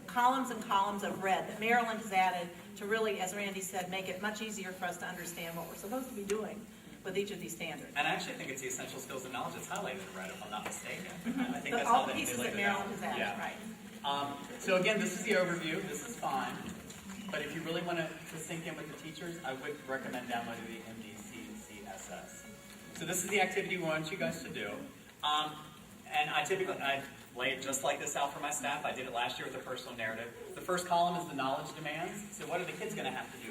columns and columns of red that Maryland has added to really, as Randy said, make it much easier for us to understand what we're supposed to be doing with each of these standards. And I actually think it's the essential skills and knowledge that's highlighted in red, if I'm not mistaken. I think that's all how the pieces that Maryland has added, yeah. right. So again, this is the overview. This is fine. But if you really want to sink in with the teachers, I would recommend downloading the MDCCSS. So this is the activity we want you guys to do. And I lay it just like this out for my staff. I did it last year with a personal narrative. The first column is the knowledge demands. So what are the kids going to have to do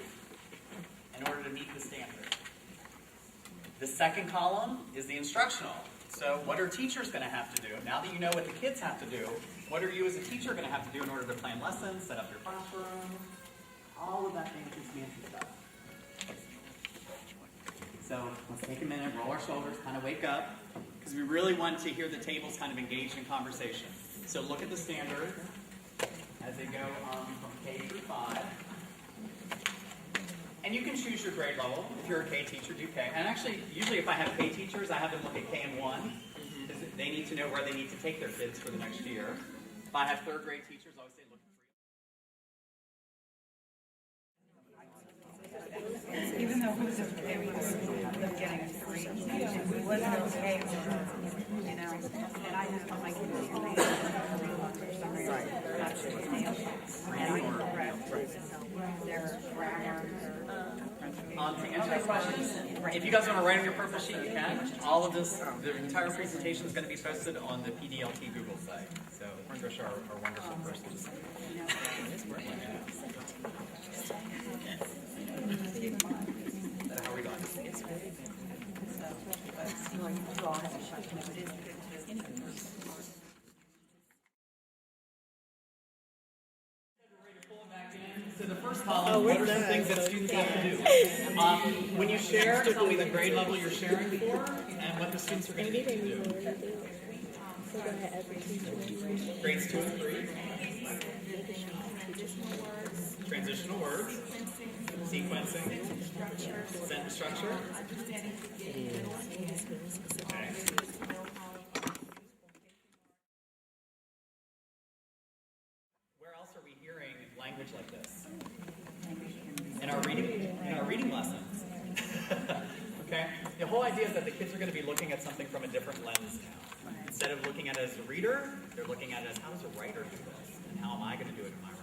in order to meet the standard? The second column is the instructional. So what are teachers going to have to do? Now that you know what the kids have to do, what are you as a teacher going to have to do in order to plan lessons, set up your classroom, all of that fancy stuff. So let's take a minute, roll our shoulders, kind of wake up, because we really want to hear the tables kind of engaged in conversation. So look at the standards as they go from K through 5. And you can choose your grade level. If you're a K teacher, do K. And actually, usually if I have K teachers, I have them look at K and 1, because they need to know where they need to take their kids for the next year. If I have third grade teachers, I always say look at 3. Even though it was okay with getting 3, it wasn't okay, and I just told my kids to answer your questions, if you guys want to write on your purpose sheet, you can. All of this, the entire presentation is going to be posted on the PDLT Google site. So Trish, our wonderful person. How are we going? So the first column, what are some things that students have to do? When you share, tell me the grade level you're sharing for and what the students are going to need to do. Grades 2 and 3. Transitional words. Sequencing. Sentence structure. Okay. Where else are we hearing language like this? In our reading lessons. Okay? The whole idea is that the kids are going to be looking at something from a different lens now. Instead of looking at it as a reader, they're looking at it as how does a writer do this? And how am I going to do it in my writing?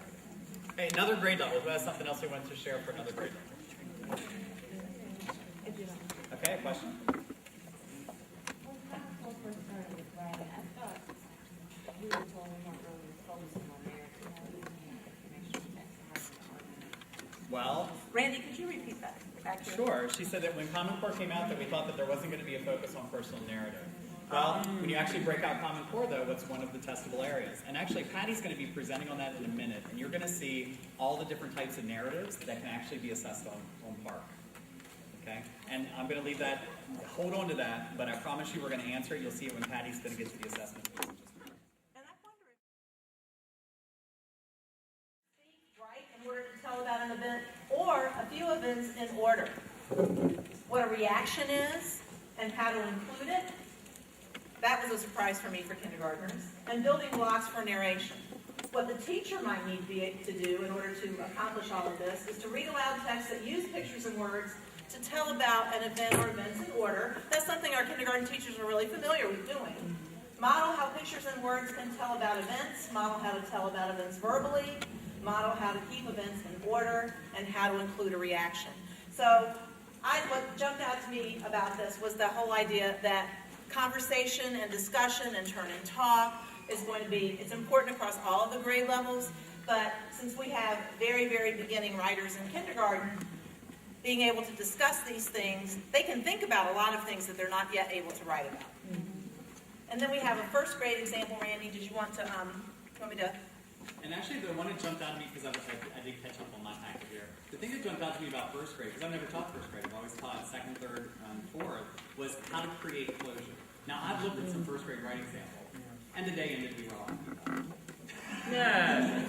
Okay, another grade level. Who has something else we want to share for another grade level? Okay, a question? Well, Randy, could you repeat that? Sure. She said that when Common Core came out that we thought that there wasn't going to be a focus on personal narrative. Well, when you actually break out Common Core, though, that's one of the testable areas. And actually, Patty's going to be presenting on that in a minute, and you're going to see all the different types of narratives that can actually be assessed on PARC. Okay? And I'm going to leave that, hold on to that, but I promise you we're going to answer it. You'll see it when Patty's going to get to the assessment piece. And I'm wondering, right, in order to tell about an event, or a few events in order. What a reaction is, and how to include it. That was a surprise for me for kindergartners. And building blocks for narration. What the teacher might need to do in order to accomplish all of this is to read aloud texts that use pictures and words to tell about an event or events in order. That's something our kindergarten teachers are really familiar with doing. Model how pictures and words can tell about events, model how to tell about events verbally, model how to keep events in order, and how to include a reaction. So what jumped out to me about this was the whole idea that conversation and discussion and turn and talk is going to be, it's important across all of the grade levels, but since we have very, very beginning writers in kindergarten, being able to discuss these things, they can think about a lot of things that they're not yet able to write about. And then we have a first grade example. Randy, did you want to, you want me to? And actually the one that jumped out to me, because I did catch up on my packet here, the thing that jumped out to me about first grade, because I've never taught first grade, I've always taught second, third, fourth, was how to create closure. Now I've looked at some first grade writing samples, and the day ended, we were all yeah.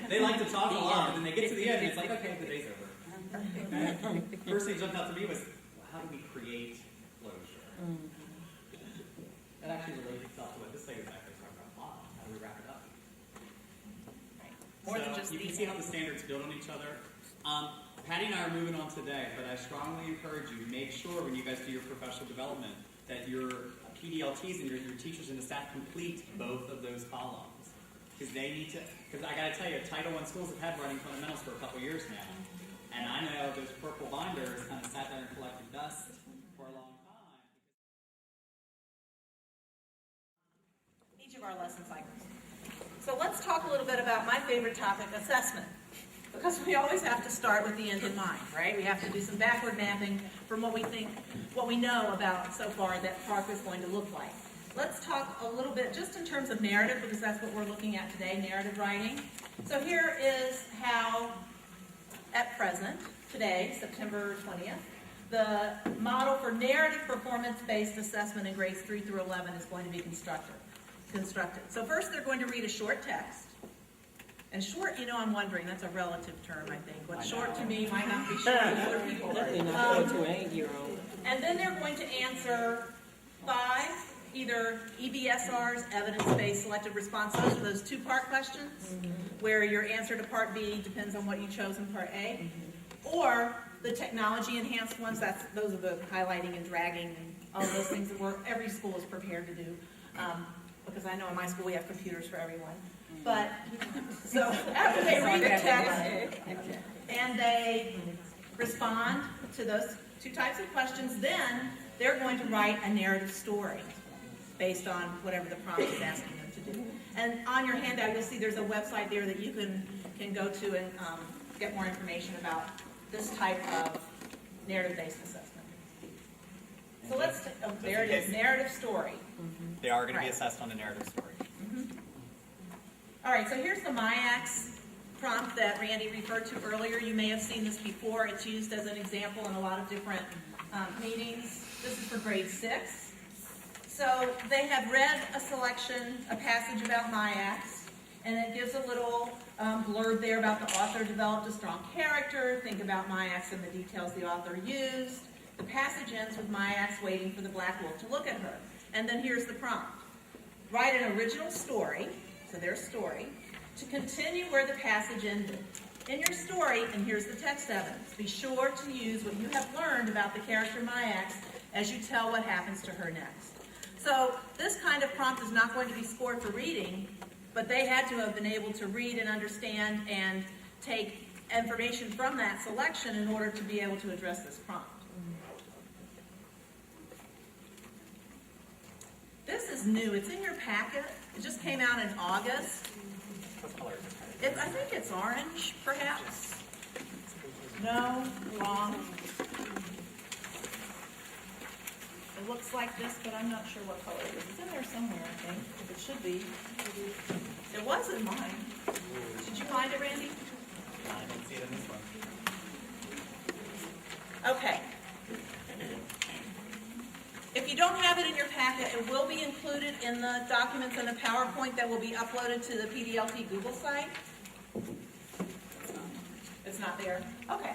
They like to talk a lot, and then they get to the end, and it's like, okay, the day's over. Okay? First thing that jumped out to me was, how do we create closure? That actually relates itself to what this thing is actually talking about. How do we wrap it up? you can see how the standards build on each other. Patty and I are moving on today, but I strongly encourage you, make sure when you guys do your professional development that your PDLTs and your teachers and the staff complete both of those columns. Because they need to, because I gotta tell you, Title I schools have had running fundamentals for a couple years now. And I know those purple binders kind of sat there and collected dust for a long time. Each of our lesson cycles. So let's talk a little bit about my favorite topic, assessment. Because we always have to start with the end in mind, right? We have to do some backward mapping from what we think, what we know about so far that PARC is going to look like. Let's talk a little bit just in terms of narrative, because that's what we're looking at today, narrative writing. So here is how, at present, today, September 20th, the model for narrative performance-based assessment in grades 3 through 11 is going to be constructed. So first they're going to read a short text. And short, I'm wondering, that's a relative term, I think. What's short to me might not be short to other people. And then they're going to answer 5 either EBSRs, evidence-based selected response. Those are those 2 part questions, where your answer to part B depends on what you chose in part A. Or the technology-enhanced ones, those are the highlighting and dragging and all those things that every school is prepared to do. Because I know in my school we have computers for everyone. But, so after they read the text and they respond to those 2 types of questions, then they're going to write a narrative story based on whatever the prompt is asking them to do. And on your handout, you'll see there's a website there that you can go to and get more information about this type of narrative-based assessment. So there it is, narrative story. They are going to be assessed on the narrative story. All right, so here's the MyAx prompt that Randy referred to earlier. You may have seen this before. It's used as an example in a lot of different meetings. This is for grade 6. So they have read a passage about MyAx, and it gives a little blurb there about the author developed a strong character. Think about MyAx and the details the author used. The passage ends with MyAx waiting for the black wolf to look at her. And then here's the prompt. Write an original story, so their story, to continue where the passage ended. In your story, and here's the text evidence, be sure to use what you have learned about the character MyAx as you tell what happens to her next. So this kind of prompt is not going to be scored for reading, but they had to have been able to read and understand and take information from that selection in order to be able to address this prompt. This is new. It's in your packet. It just came out in August. What color is it? I think it's orange, perhaps. No, wrong. It looks like this, but I'm not sure what color it is. It's in there somewhere, I think. It should be. It was in mine. Did you find it, Randy? I didn't see it in this one. Okay. If you don't have it in your packet, it will be included in the documents and the PowerPoint that will be uploaded to the PDLT Google site. It's not there? Okay.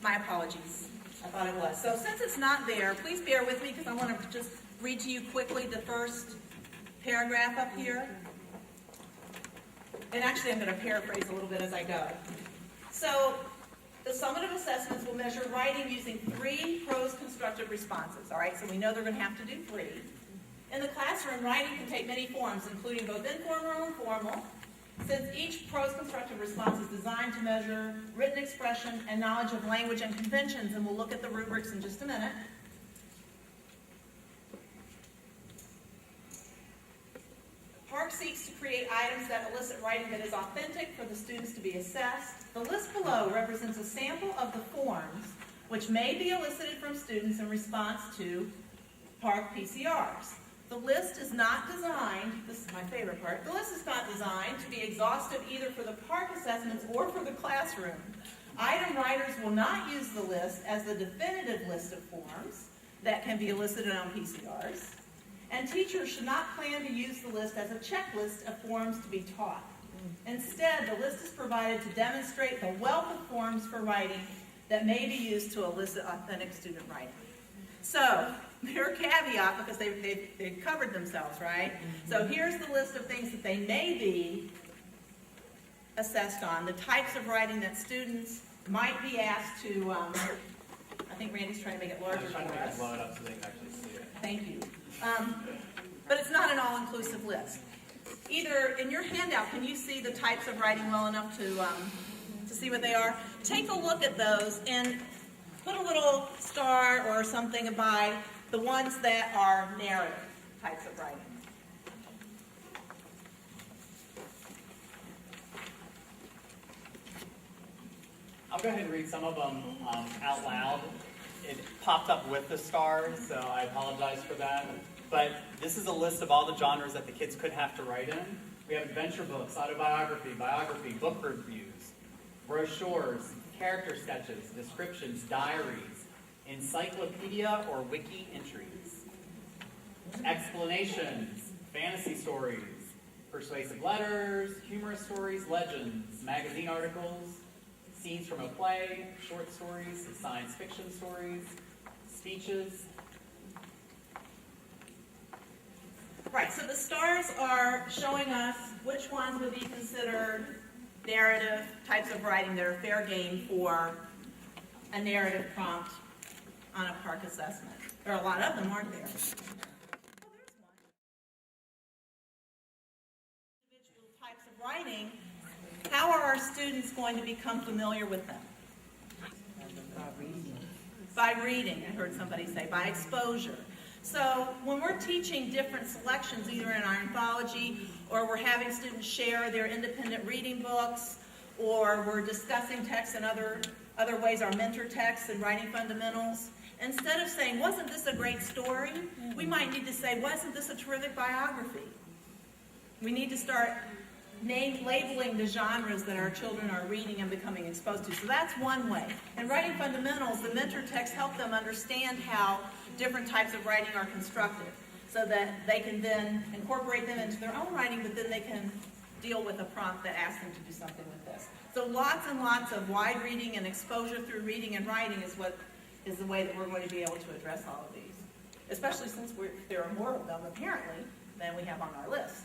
My apologies. I thought it was. So since it's not there, please bear with me because I want to just read to you quickly the first paragraph up here. And actually I'm going to paraphrase a little bit as I go. So the summative assessments will measure writing using 3 prose constructive responses. All right, so we know they're going to have to do 3. In the classroom, writing can take many forms, including both informal and formal. Since each prose constructive response is designed to measure written expression and knowledge of language and conventions, and we'll look at the rubrics in just a minute. PARC seeks to create items that elicit writing that is authentic for the students to be assessed. The list below represents a sample of the forms which may be elicited from students in response to PARC PCRs. The list is not designed, this is my favorite part, the list is not designed to be exhaustive either for the PARC assessments or for the classroom. Item writers will not use the list as the definitive list of forms that can be elicited on PCRs. And teachers should not plan to use the list as a checklist of forms to be taught. Instead, the list is provided to demonstrate the wealth of forms for writing that may be used to elicit authentic student writing. So, their caveat, because they've covered themselves, right? So here's the list of things that they may be assessed on, the types of writing that students might be asked to, I think Randy's trying to make it larger for us. Blow it up so they can actually see it. Thank you. But it's not an all-inclusive list. Either in your handout, can you see the types of writing well enough to see what they are? Take a look at those and put a little star or something by the ones that are narrative types of writing. I'll go ahead and read some of them out loud. It popped up with the stars, so I apologize for that. But this is a list of all the genres that the kids could have to write in. We have adventure books, autobiography, biography, book reviews, brochures, character sketches, descriptions, diaries, encyclopedia or wiki entries, explanations, fantasy stories, persuasive letters, humorous stories, legends, magazine articles, scenes from a play, short stories, science fiction stories, speeches. Right, so the stars are showing us which ones would be considered narrative types of writing that are fair game for a narrative prompt on a park assessment. There are a lot of them, aren't there? Individual types of writing, how are our students going to become familiar with them? By reading, I heard somebody say, by exposure. So when we're teaching different selections, either in our anthology, or we're having students share their independent reading books, or we're discussing texts and other ways, our mentor texts and writing fundamentals, instead of saying, wasn't this a great story? We might need to say, wasn't this a terrific biography? We need to start labeling the genres that our children are reading and becoming exposed to. So that's one way. In writing fundamentals, the mentor texts help them understand how different types of writing are constructed, so that they can then incorporate them into their own writing, but then they can deal with a prompt that asks them to do something with this. So lots and lots of wide reading and exposure through reading and writing is the way that we're going to be able to address all of these, especially since there are more of them, apparently, than we have on our list.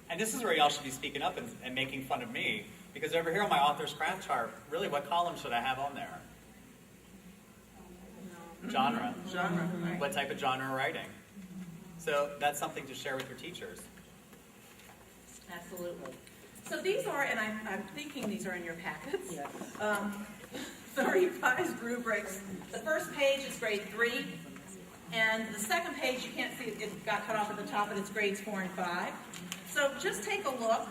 And this is where y'all should be speaking up and making fun of me, because over here on my author's craft chart, really what column should I have on there? Genre. Genre, right. What type of genre writing? So that's something to share with your teachers. Absolutely. So these are, and I'm thinking these are in your packets, the revised rubrics. The first page is grade 3, and the second page, you can't see it got cut off at the top, but it's grades 4 and 5. So just take a look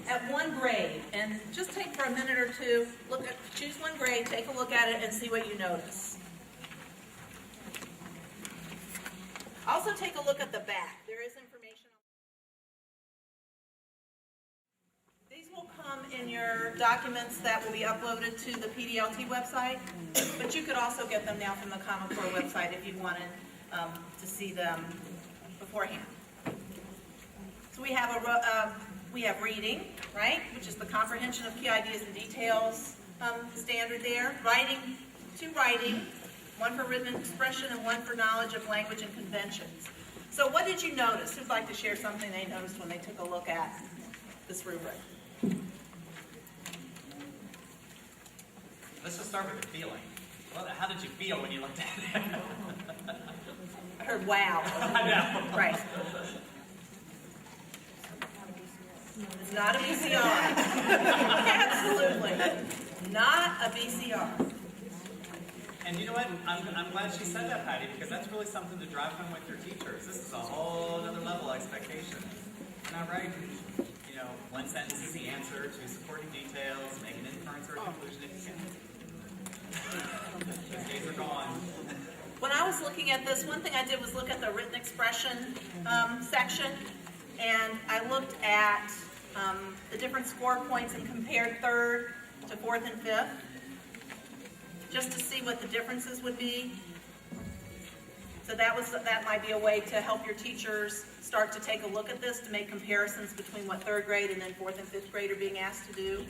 at one grade, and just take for a minute or two, choose one grade, take a look at it, and see what you notice. Also take a look at the back. There is information. These will come in your documents that will be uploaded to the PDLT website, but you could also get them now from the Common Core website if you wanted to see them beforehand. So we have reading, right, which is the comprehension of key ideas and details standard there. Writing, 2 writing, 1 for written expression and 1 for knowledge of language and conventions. So what did you notice? Who'd like to share something they noticed when they took a look at this rubric? Let's just start with the feeling. Well, how did you feel when you looked at it? I heard wow. I know. Right. It's not a VCR. Absolutely. Not a VCR. And you know what? I'm glad she said that, Patty, because that's really something to drive home with your teachers. This is a whole other level of expectation. Not right. You know, 1 sentence is the answer, 2 supporting details, make an inference or a conclusion if you can. Those days are gone. When I was looking at this, one thing I did was look at the written expression section, and I looked at the different score points and compared 3rd to 4th and 5th, just to see what the differences would be. So that might be a way to help your teachers start to take a look at this, to make comparisons between what 3rd grade and then 4th and 5th grade are being asked to do.